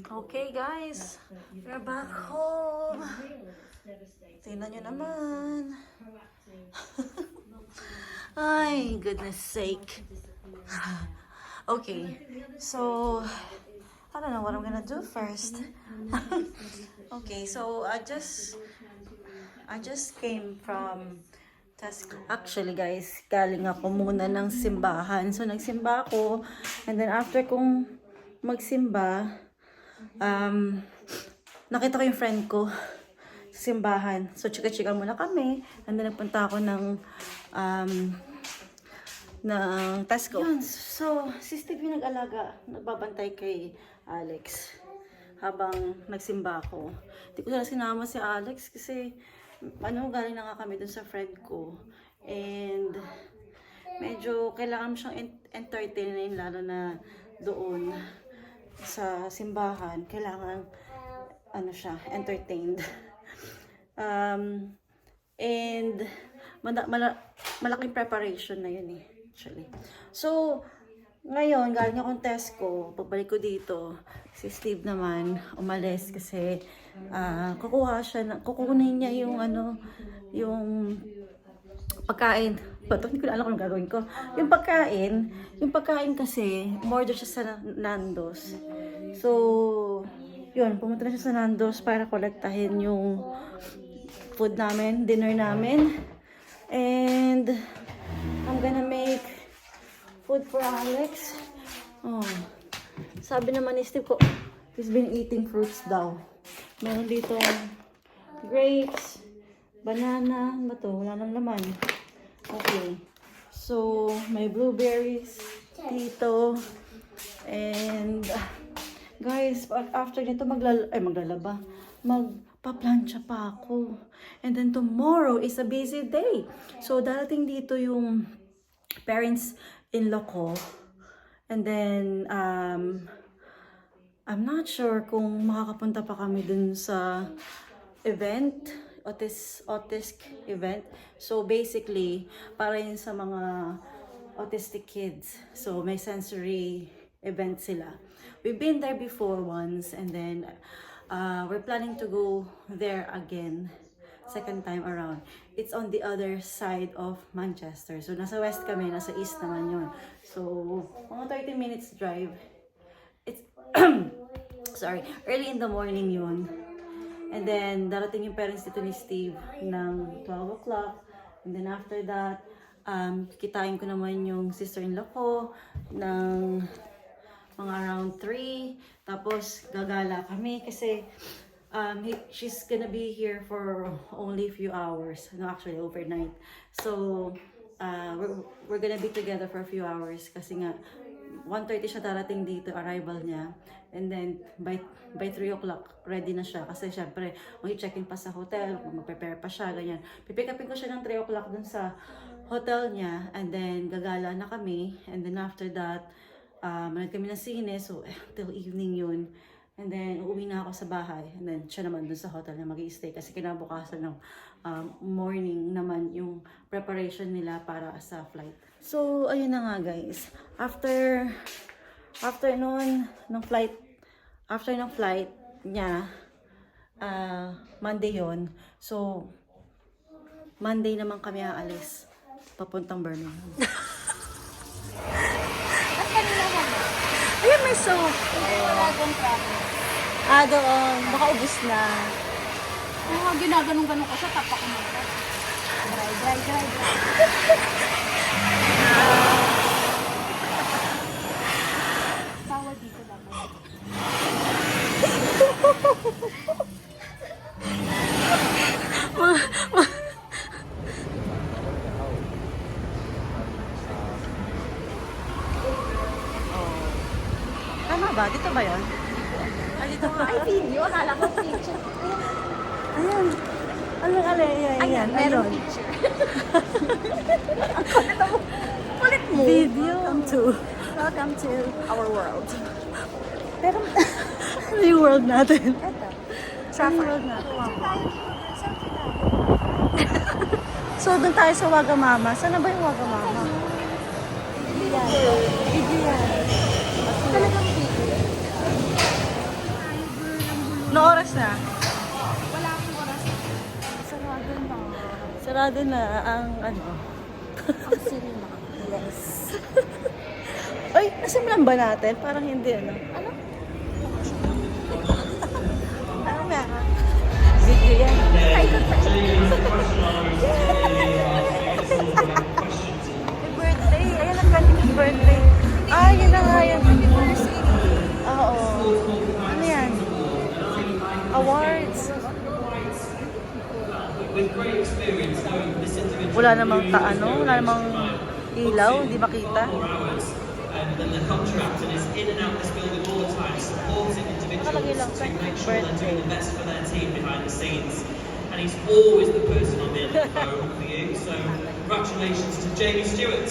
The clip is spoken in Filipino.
Okay guys, we're back home. Tingnan nyo naman. Ay, goodness sake. Okay, so I don't know what I'm gonna do first. Okay, so I just came from Tesco. Actually guys, galing ako muna ng simbahan. So nagsimba ako, and then after kong magsimba, nakita ko yung friend ko sa simbahan. So chika-chika muna kami, and then nagpunta ako ng Tesco. Yun. So si Steve yung nag-alaga, nagbabantay kay Alex habang nagsimba ako. Hindi ko sana sinama si Alex kasi galing na nga kami dun sa friend ko. And medyo kailangan mo siyang entertainin, lalo na doon sa simbahan. Kailangan siya, entertained. And malaking preparation na yun actually. So ngayon, galing akong Tesco, pagbalik ko dito, si Steve naman umalis kasi kukunin niya yung pagkain. Hindi ko na alam kung gagawin ko. Yung pagkain kasi, order siya sa Nando's. So, yun, pumunta na siya sa Nando's para kolektahin yung food namin, dinner namin. And I'm gonna make food for Alex. Sabi naman ni Steve ko, he's been eating fruits daw. Meron dito grapes, banana, wala nang laman. Okay. So, may blueberries dito. And guys, after nito magpaplansya pa ako. And then tomorrow is a busy day. So, darating dito yung parents-in-law ko. And then, I'm not sure kung makakapunta pa kami dun sa event, autistic event. So basically, para yun sa mga autistic kids. So may sensory event sila. We've been there before once, and then we're planning to go there again, second time around. It's on the other side of Manchester. So nasa west kami, nasa east naman yun. So mga 30 minutes drive. It's sorry, early in the morning yun. And then darating yung parents dito ni Steve ng 12 o'clock. And then after that, kikitain ko naman yung sister-in-law ko ng mga around 3. Tapos gagala kami kasi she's gonna be here for only a few hours. No, actually overnight. So we're gonna be together for a few hours kasi nga 1:30 siya darating dito, arrival niya. And then by 3 o'clock ready na siya kasi syempre mag-check-in pa sa hotel, mag-prepare pa siya, ganyan. Pipick upin ko siya ng 3 o'clock dun sa hotel niya, and then gagala na kami. And then after that, manood kami ng sine, so till evening yun. And then uuwi na ako sa bahay, and then siya naman dun sa hotel na mag-i-stay kasi kinabukasan ng morning naman yung preparation nila para sa flight. So ayun na nga guys, after ng flight niya, Monday yon. So Monday naman kami aalis papuntang Birmingham. Ayun, may soap. Doon. Baka ubus na. Ginaganong-ganong ko siya, tapak mo. Dry. Sawa dito dapat. Tama ba? Dito ba yun? Dito ba? Ay, video. Akala ko picture. Ayan. Ayan. Meron picture. Kulit mo. Video. Welcome to our world. Pero, ano yung world natin? Ito. Ano yung world natin? So, doon tayo sa Wagamama. Saan na ba yung Wagamama? Video yan. Talagang video. No oras na? Wala akong oras. Sarado na. Sarado na ang ano. Ang sirima. Yes. Ay, nasimlan ba natin? Parang hindi ano. Ano? Ano na? Video yan. Paikot pa. Happy birthday! Ayan ang kanina birthday. Ah, yun na nga yan. Oo. Ano yan? Awards. Wala namang wala namang ilaw, hindi makita. And the contractor is in and out of this building all the time, supporting individuals Nakalagay lang, to make sure birthday. they're doing the best for their team behind the scenes. And he's always the person on the end of the phone for you. So congratulations to Jamie Stewart.